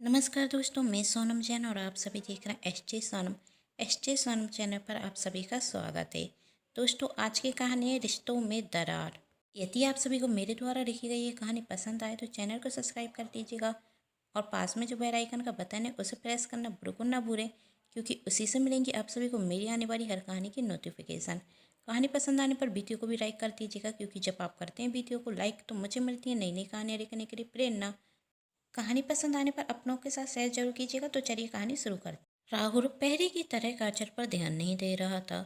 नमस्कार दोस्तों, मैं सोनम जैन और आप सभी देख रहे हैं एस जे सोनम चैनल पर आप सभी का स्वागत है। दोस्तों, आज की कहानी है रिश्तों में दरार। यदि आप सभी को मेरे द्वारा लिखी गई ये कहानी पसंद आए तो चैनल को सब्सक्राइब कर दीजिएगा और पास में जो बेल आइकन का बटन है उसे प्रेस करना बिल्कुल ना भूलें, क्योंकि उसी से मिलेंगी आप सभी को मेरी आने वाली हर कहानी की नोटिफिकेशन। कहानी पसंद आने पर वीडियो को भी लाइक कर दीजिएगा, क्योंकि जब आप करते हैं वीडियो को लाइक तो मुझे मिलती है नई नई कहानियाँ लिखने के लिए प्रेरणा। कहानी पसंद आने पर अपनों के साथ शेयर जरूर कीजिएगा। तो चलिए कहानी शुरू करते। राहुल पहले की तरह काजल पर ध्यान नहीं दे रहा था।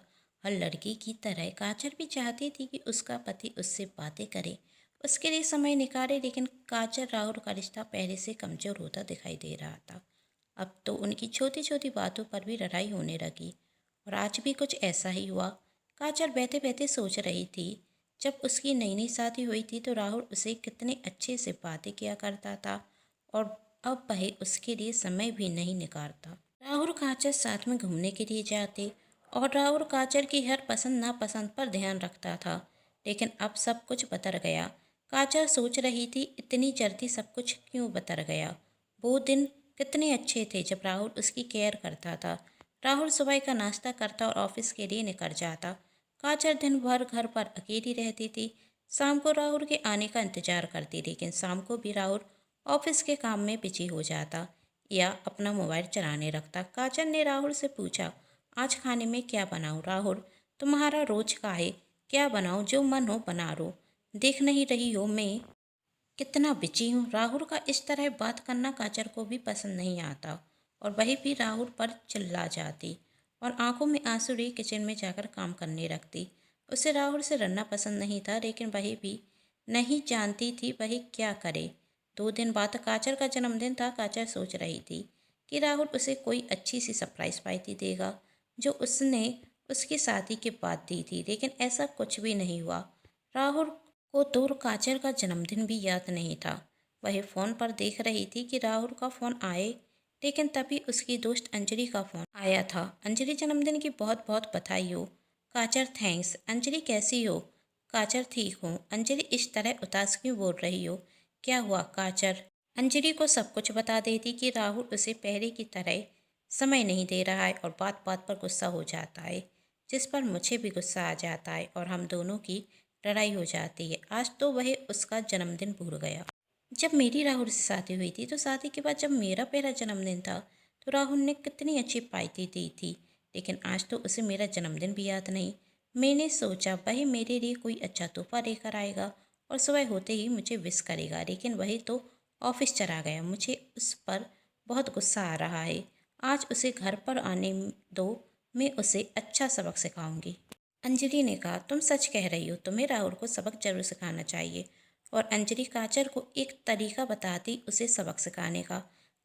हर लड़की की तरह काजल भी चाहती थी कि उसका पति उससे बातें करे, उसके लिए समय निकाले, लेकिन काजल राहुल का रिश्ता पहले से कमजोर होता दिखाई दे रहा था। अब तो उनकी छोटी छोटी बातों पर भी लड़ाई होने लगी, और आज भी कुछ ऐसा ही हुआ। काजल बैठे बैठे सोच रही थी, जब उसकी नई नई शादी हुई थी तो राहुल उसे कितने अच्छे से बातें किया करता था, और अब वह उसके लिए समय भी नहीं निकालता। राहुल काजल साथ में घूमने के लिए जाते, और राहुल काजल की हर पसंद नापसंद पर ध्यान रखता था। लेकिन अब सब कुछ बदल गया। काजल सोच रही थी, इतनी जल्दी सब कुछ क्यों बदल गया। वो दिन कितने अच्छे थे जब राहुल उसकी केयर करता था। राहुल सुबह का नाश्ता करता और ऑफिस के लिए निकल जाता। काजल दिन भर घर पर अकेली रहती थी। शाम को राहुल के आने का इंतजार करती, लेकिन शाम को भी राहुल ऑफिस के काम में बिजी हो जाता या अपना मोबाइल चलाने लगता। काजल ने राहुल से पूछा, आज खाने में क्या बनाऊं? राहुल, तुम्हारा रोज का है, क्या बनाऊं? जो मन हो बना लो, देख नहीं रही हो मैं कितना बिजी हूँ। राहुल का इस तरह बात करना काजल को भी पसंद नहीं आता, और वही भी राहुल पर चिल्ला जाती और आंखों में आंसू लिए किचन में जाकर काम करने लगती। उसे राहुल से लड़ना पसंद नहीं था, लेकिन वही भी नहीं जानती थी वही क्या करे। 2 दिन बाद काजल का जन्मदिन था। काजल सोच रही थी कि राहुल उसे कोई अच्छी सी सरप्राइज पार्टी देगा, जो उसने उसकी शादी के बाद दी थी, लेकिन ऐसा कुछ भी नहीं हुआ। राहुल को तो काजल का जन्मदिन भी याद नहीं था। वह फोन पर देख रही थी कि राहुल का फोन आए, लेकिन तभी उसकी दोस्त अंजलि का फोन आया था। अंजलि, जन्मदिन की बहुत बहुत बधाई हो। काजल, थैंक्स। अंजलि, कैसी हो? काजल, ठीक हूँ। अंजलि, इस तरह उदास क्यों बोल रही हो? क्या हुआ? काजल अंजलि को सब कुछ बता देती कि राहुल उसे पहले की तरह समय नहीं दे रहा है और बात बात पर गुस्सा हो जाता है, जिस पर मुझे भी गुस्सा आ जाता है और हम दोनों की लड़ाई हो जाती है। आज तो वह उसका जन्मदिन भूल गया। जब मेरी राहुल से शादी हुई थी तो शादी के बाद जब मेरा पहला जन्मदिन था तो राहुल ने कितनी अच्छी पार्टी दी थी, लेकिन आज तो उसे मेरा जन्मदिन भी याद नहीं। मैंने सोचा वह मेरे लिए कोई अच्छा तोहफा लेकर आएगा और सुबह होते ही मुझे विश करेगा, लेकिन वही तो ऑफिस चला गया। मुझे उस पर बहुत गुस्सा आ रहा है। आज उसे घर पर आने दो, मैं उसे अच्छा सबक सिखाऊंगी। अंजलि ने कहा, तुम सच कह रही हो, तुम्हें राहुल को सबक जरूर सिखाना चाहिए। और अंजलि काजल को एक तरीका बताती उसे सबक सिखाने का।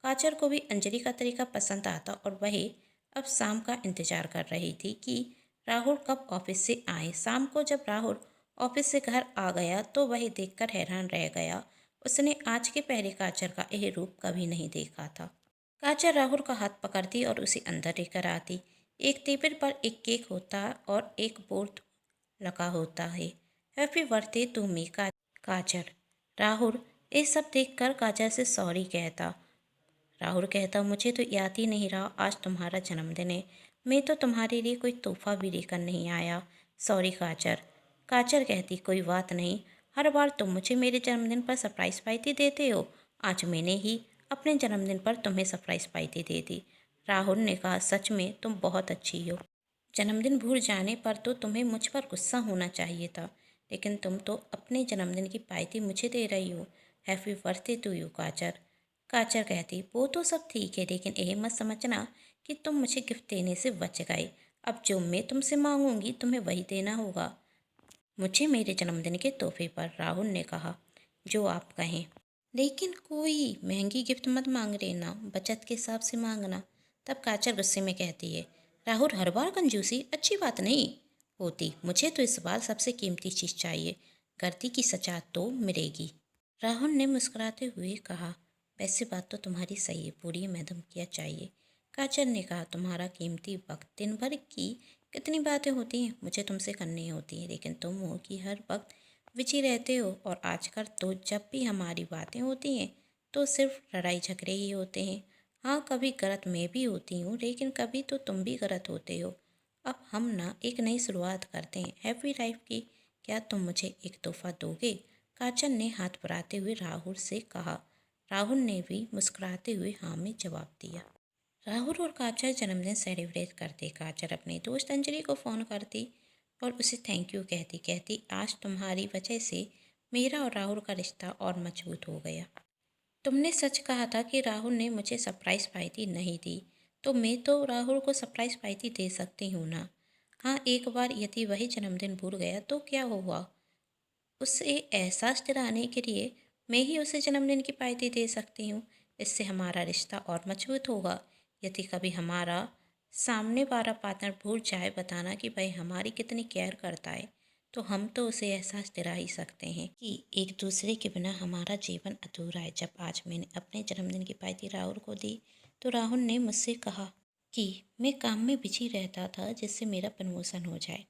काजल को भी अंजलि का तरीका पसंद आता और वह अब शाम का इंतजार कर रही थी कि राहुल कब ऑफिस से आए। शाम को जब राहुल ऑफिस से घर आ गया तो वह देखकर हैरान रह गया। उसने आज के पहले काजल का यह रूप कभी नहीं देखा था। काजल राहुल का हाथ पकड़ती और उसे अंदर लेकर आती। एक टेबल पर एक केक होता और एक बोर्ड लगा होता है, हैप्पी बर्थडे टू मी। काजल, राहुल ये सब देखकर काजल से सॉरी कहता। राहुल कहता, मुझे तो याद ही नहीं रहा आज तुम्हारा जन्मदिन है। मैं तो तुम्हारे लिए कोई तोहफा भी लेकर नहीं आया। सॉरी काजल। काजल कहती, कोई बात नहीं, हर बार तुम मुझे मेरे जन्मदिन पर सरप्राइज पार्टी देते हो, आज मैंने ही अपने जन्मदिन पर तुम्हें सरप्राइज पार्टी दे दी। राहुल ने कहा, सच में तुम बहुत अच्छी हो। जन्मदिन भूल जाने पर तो तुम्हें मुझ पर गुस्सा होना चाहिए था, लेकिन तुम तो अपने जन्मदिन की पार्टी मुझे दे रही हो। हैप्पी बर्थडे टू यू काजल। काजल कहती, वो तो सब ठीक है, लेकिन यह मत समझना कि तुम मुझे गिफ्ट देने से बच गए। अब जो मैं तुमसे मांगूंगी तुम्हें वही देना होगा मुझे मेरे जन्मदिन के तोहफे पर। राहुल ने कहा, जो आप कहें, लेकिन कोई महंगी गिफ्ट मत मांग लेना, बचत के हिसाब से मांगना। तब काजल गुस्से में कहती है, राहुल, हर बार कंजूसी अच्छी बात नहीं होती। मुझे तो इस बार सबसे कीमती चीज़ चाहिए, गलती की सजा तो मिलेगी। राहुल ने मुस्कुराते हुए कहा, वैसे बात तो तुम्हारी सही है, पूरी मैडम किया चाहिए। काजल ने कहा, तुम्हारा कीमती वक्त, दिन भर की कितनी बातें होती हैं मुझे तुमसे करनी होती हैं, लेकिन तुम हो कि हर वक्त बिजी रहते हो, और आजकल तो जब भी हमारी बातें होती हैं तो सिर्फ लड़ाई झगड़े ही होते हैं। हाँ, कभी गलत मैं भी होती हूँ, लेकिन कभी तो तुम भी गलत होते हो। अब हम ना एक नई शुरुआत करते हैं हैप्पी लाइफ की। क्या तुम मुझे एक तोहफा दोगे? काजल ने हाथ बढ़ाते हुए राहुल से कहा। राहुल ने भी मुस्कुराते हुए हाँ में जवाब दिया। राहुल और काजल जन्मदिन सेलिब्रेट करते। काजल अपने दोस्त अंजलि को फ़ोन करती और उसे थैंक यू कहती कहती, आज तुम्हारी वजह से मेरा और राहुल का रिश्ता और मजबूत हो गया। तुमने सच कहा था कि राहुल ने मुझे सरप्राइज़ पार्टी नहीं दी, तो मैं तो राहुल को सरप्राइज़ पार्टी दे सकती हूँ ना। हाँ, एक बार यदि वही जन्मदिन भूल गया तो क्या हुआ? उसे एहसास दिलाने के लिए मैं ही उसे जन्मदिन की पार्टी दे सकती हूँ। इससे हमारा रिश्ता और मजबूत होगा। यदि कभी हमारा सामने वाला पार्टनर भूल जाए बताना कि भाई हमारी कितनी केयर करता है, तो हम तो उसे एहसास दिला ही सकते हैं कि एक दूसरे के बिना हमारा जीवन अधूरा है। जब आज मैंने अपने जन्मदिन की पार्टी राहुल को दी, तो राहुल ने मुझसे कहा कि मैं काम में बिजी रहता था, जिससे मेरा प्रमोशन हो जाए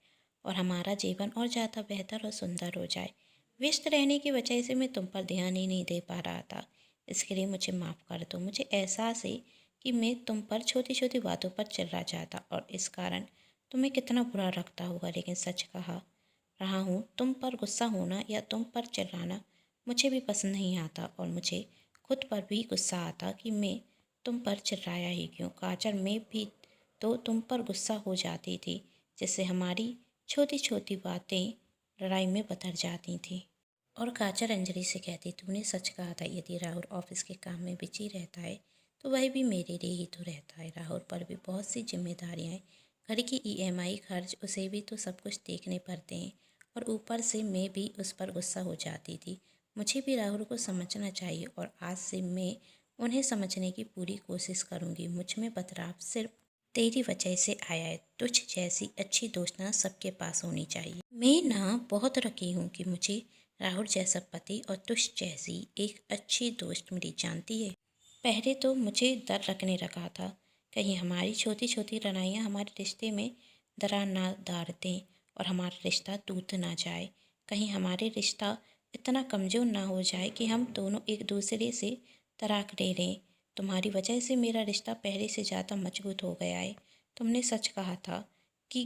और हमारा जीवन और ज़्यादा बेहतर और सुंदर हो जाए। व्यस्त रहने की वजह से मैं तुम पर ध्यान ही नहीं दे पा रहा था। इसके लिए मुझे माफ़ कर दो। मुझे एहसास है कि मैं तुम पर छोटी छोटी बातों पर चिल्ला जाता और इस कारण तुम्हें कितना बुरा लगता होगा, लेकिन सच कहा रहा हूँ, तुम पर गुस्सा होना या तुम पर चिल्लाना मुझे भी पसंद नहीं आता और मुझे खुद पर भी गुस्सा आता कि मैं तुम पर चिल्लाया ही क्यों। काजल, मैं भी तो तुम पर गुस्सा हो जाती थी, जिससे हमारी छोटी छोटी बातें लड़ाई में बदल जाती थी। और काजल अंजलि से कहती, तूने सच कहा था, यदि राहुल ऑफिस के काम में बिजी रहता है तो वह भी मेरे लिए ही तो रहता है। राहुल पर भी बहुत सी जिम्मेदारियाँ हैं, घर की ईएमआई, खर्च, उसे भी तो सब कुछ देखने पड़ते हैं और ऊपर से मैं भी उस पर गुस्सा हो जाती थी। मुझे भी राहुल को समझना चाहिए और आज से मैं उन्हें समझने की पूरी कोशिश करूँगी। मुझ में बदलाव सिर्फ तेरी वजह से आया है। तुझ जैसी अच्छी दोस्त ना सबके पास होनी चाहिए। मैं ना बहुत लकी हूँ कि मुझे राहुल जैसा पति और तुझ जैसी एक अच्छी दोस्त मिली, जानती है। पहले तो मुझे डर लगने लगा था, कहीं हमारी छोटी छोटी लड़ाइयाँ हमारे रिश्ते में दरार ना डाल दें और हमारा रिश्ता टूट ना जाए। कहीं हमारे रिश्ता इतना कमज़ोर ना हो जाए कि हम दोनों एक दूसरे से तलाक ले लें। तुम्हारी वजह से मेरा रिश्ता पहले से ज़्यादा मजबूत हो गया है। तुमने सच कहा था कि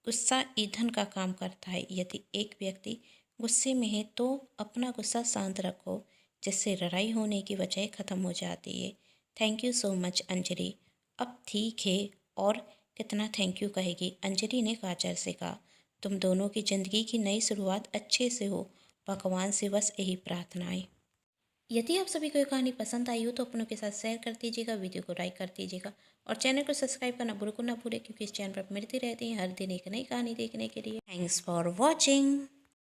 गुस्सा ईंधन का काम करता है। यदि एक व्यक्ति गुस्से में है तो अपना गुस्सा शांत रखो, जिससे लड़ाई होने की वजह ख़त्म हो जाती है। Thank you so much Anjali. अब ठीक है, और कितना थैंक यू कहेगी? अंजलि ने काजल से कहा। तुम दोनों की ज़िंदगी की नई शुरुआत अच्छे से हो, भगवान से बस यही प्रार्थनाएं। यदि आप सभी को ये कहानी पसंद आई हो तो अपनों के साथ शेयर कर दीजिएगा, वीडियो को लाइक कर दीजिएगा और चैनल को सब्सक्राइब करना बिल्कुल ना भूलें, क्योंकि इस चैनल पर मिलती रहती है हर दिन एक नई कहानी देखने के लिए। Thanks for watching.